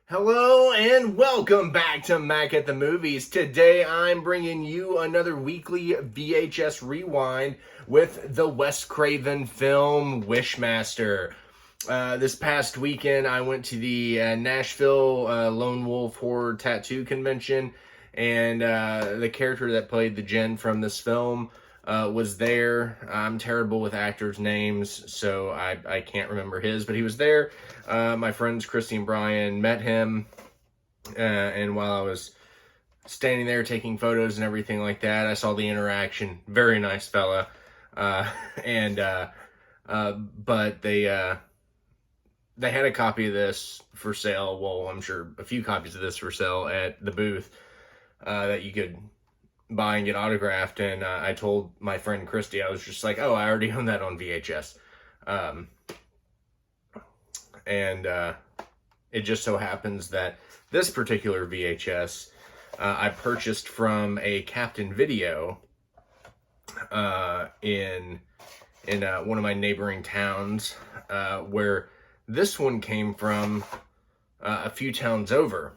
Hello and welcome back to Mac at the Movies. Today I'm bringing you another weekly VHS rewind with the Wes Craven film Wishmaster. This past weekend I went to the Nashville Lone Wolf Horror Tattoo Convention, and the character that played the Jen from this film was there. I'm terrible with actors' names, so I can't remember his, but he was there. My friends Christy and Brian met him, and while I was standing there taking photos and everything like that, I saw the interaction. Very nice fella. But they had a copy of this for sale. Well, I'm sure a few copies of this for sale at the booth that you could buy and get autographed, and I told my friend Christy, I was just like, oh, I already own that on VHS. It just so happens that this particular VHS I purchased from a Captain Video in one of my neighboring towns, where this one came from a few towns over.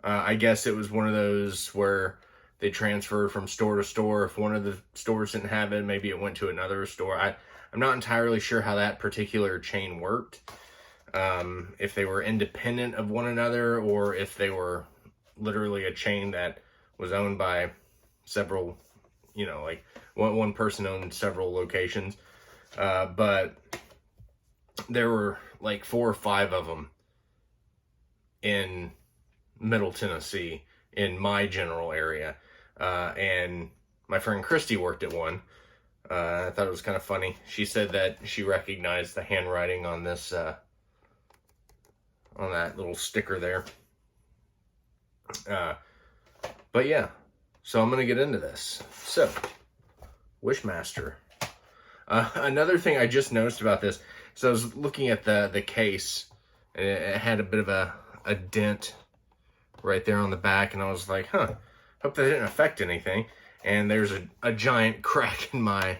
I guess it was one of those where they transfer from store to store. If one of the stores didn't have it, maybe it went to another store. I'm not entirely sure how that particular chain worked. If they were independent of one another, or if they were literally a chain that was owned by several, like one person owned several locations. But there were like 4 or 5 of them in Middle Tennessee, in my general area, and my friend Christy worked at one. I thought it was kind of funny. She said that she recognized the handwriting on this, on that little sticker there. But yeah, so I'm gonna get into this. So, Wishmaster. Another thing I just noticed about this, so I was looking at the case, and it had a bit of a dent right there on the back, and I was like, hope that didn't affect anything. And there's a giant crack in my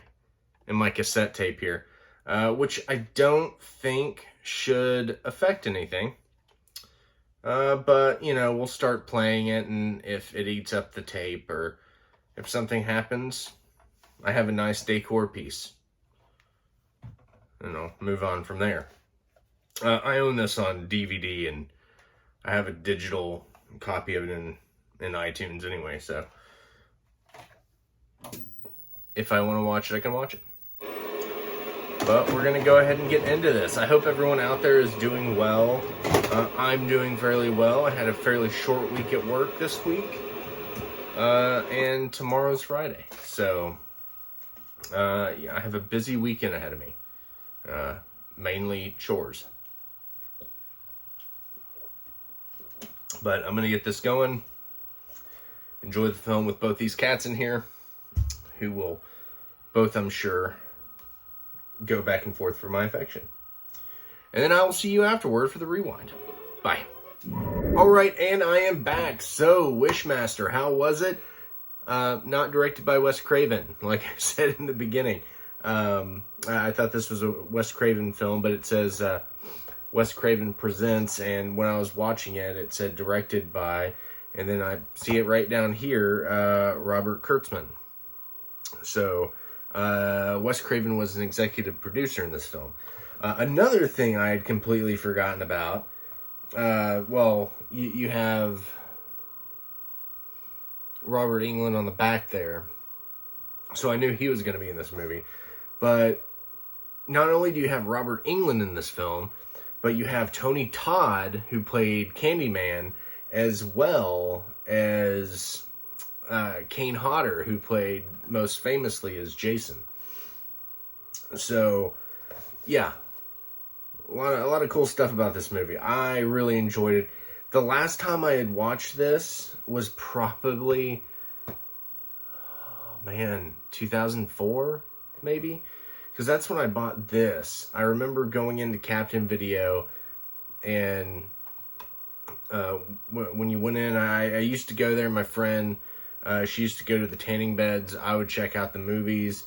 cassette tape here, which I don't think should affect anything. But, we'll start playing it, and if it eats up the tape, or if something happens, I have a nice decor piece. And I'll move on from there. I own this on DVD, and I have a digital copy of it in iTunes anyway, so if I want to watch it, I can watch it. But we're going to go ahead and get into this. I hope everyone out there is doing well. I'm doing fairly well. I had a fairly short week at work this week, and tomorrow's Friday, so yeah, I have a busy weekend ahead of me, mainly chores. But I'm going to get this going. Enjoy the film with both these cats in here, who will both, I'm sure, go back and forth for my affection. And then I will see you afterward for the rewind. Bye. Alright, and I am back. So, Wishmaster, how was it? Not directed by Wes Craven, like I said in the beginning. I thought this was a Wes Craven film, but it says Wes Craven Presents, and when I was watching it, it said directed by, and then I see it right down here, Robert Kurtzman. So, Wes Craven was an executive producer in this film. Another thing I had completely forgotten about, you have Robert Englund on the back there, so I knew he was going to be in this movie. But not only do you have Robert Englund in this film, but you have Tony Todd, who played Candyman, as well as Kane Hodder, who played most famously as Jason. So, yeah, a lot of cool stuff about this movie. I really enjoyed it. The last time I had watched this was probably, 2004, maybe? Because that's when I bought this. I remember going into Captain Video, and when you went in, I used to go there. My friend, she used to go to the tanning beds. I would check out the movies.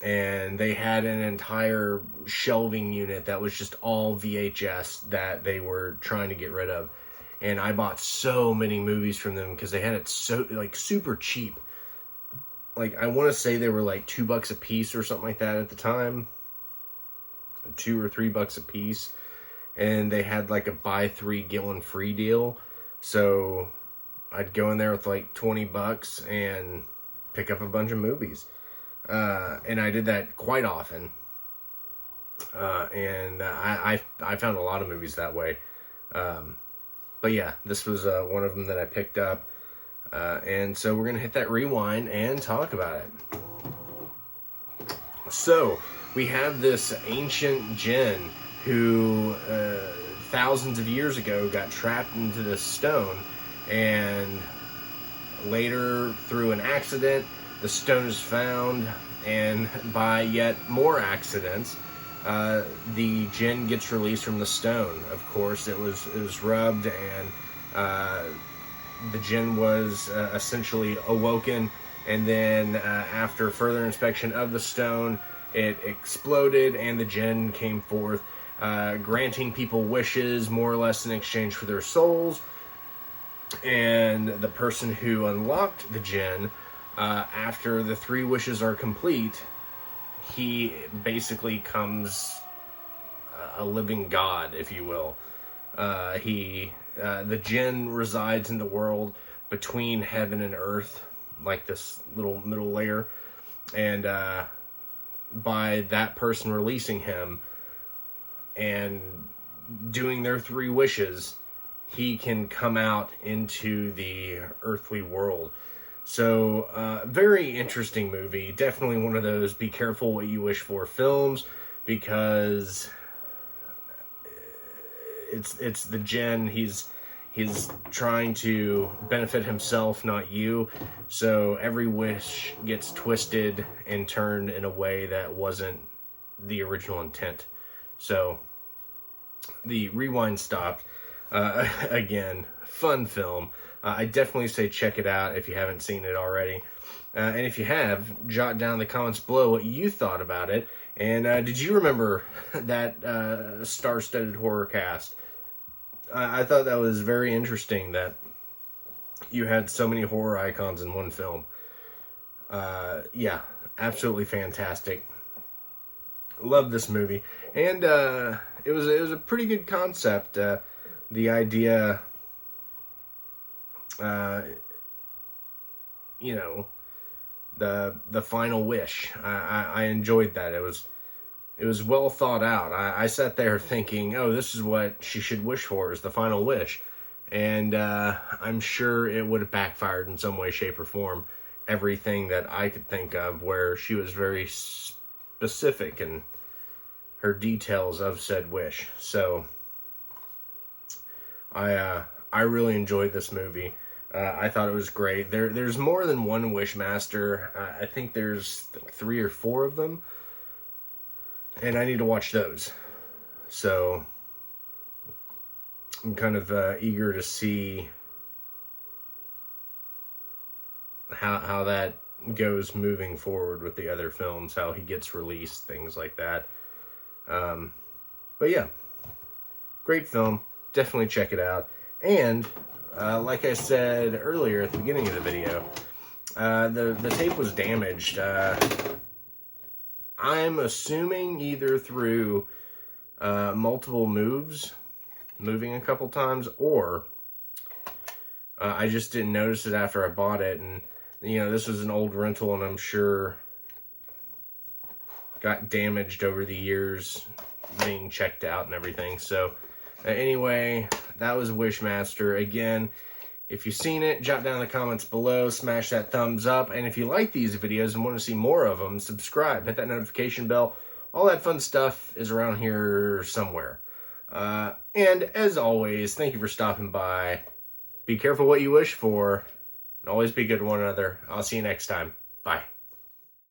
and they had an entire shelving unit that was just all VHS that they were trying to get rid of. And I bought so many movies from them because they had it so, like, super cheap. Like, I want to say they were like $2 a piece or something like that at the time. $2 or $3 a piece. And they had like a buy 3 get 1 free deal. So I'd go in there with like $20 and pick up a bunch of movies. And I did that quite often. And I found a lot of movies that way. But yeah, this was one of them that I picked up. And so we're going to hit that rewind and talk about it. So we have this ancient djinn who thousands of years ago got trapped into this stone, and later through an accident the stone is found, and by yet more accidents the djinn gets released from the stone. Of course, it was rubbed, and the djinn was essentially awoken, and then after further inspection of the stone, it exploded and the djinn came forth, granting people wishes more or less in exchange for their souls. And the person who unlocked the djinn, after the 3 wishes are complete, he basically comes a living god, if you will. The djinn resides in the world between heaven and earth, like this little middle layer, and by that person releasing him and doing their 3 wishes, he can come out into the earthly world. So, very interesting movie. Definitely one of those be careful what you wish for films, because it's the djinn. He's trying to benefit himself, not you. So every wish gets twisted and turned in a way that wasn't the original intent. So the rewind stopped. Again, fun film. I definitely say check it out if you haven't seen it already. And if you have, jot down in the comments below what you thought about it. And did you remember that star-studded horror cast? I thought that was very interesting that you had so many horror icons in one film. Yeah, absolutely fantastic. Love this movie. And it was a pretty good concept. The idea, you know, the final wish. I enjoyed that. It was well thought out. I sat there thinking, oh, this is what she should wish for, is the final wish. And I'm sure it would have backfired in some way, shape, or form. Everything that I could think of, where she was very specific in her details of said wish. So I really enjoyed this movie. I thought it was great. There's more than one Wishmaster. I think there's 3 or 4 of them. And I need to watch those. So I'm kind of eager to see how that goes moving forward with the other films, how he gets released, things like that. But yeah, great film. Definitely check it out. And like I said earlier at the beginning of the video, the tape was damaged. I'm assuming either through multiple moving a couple times, or I just didn't notice it after I bought it. And, you know, this was an old rental, and I'm sure got damaged over the years being checked out and everything. So anyway, that was Wishmaster. Again, if you've seen it, jot down in the comments below, smash that thumbs up, and if you like these videos and want to see more of them, subscribe, hit that notification bell. All that fun stuff is around here somewhere. And as always, thank you for stopping by. Be careful what you wish for, and always be good to one another. I'll see you next time. Bye.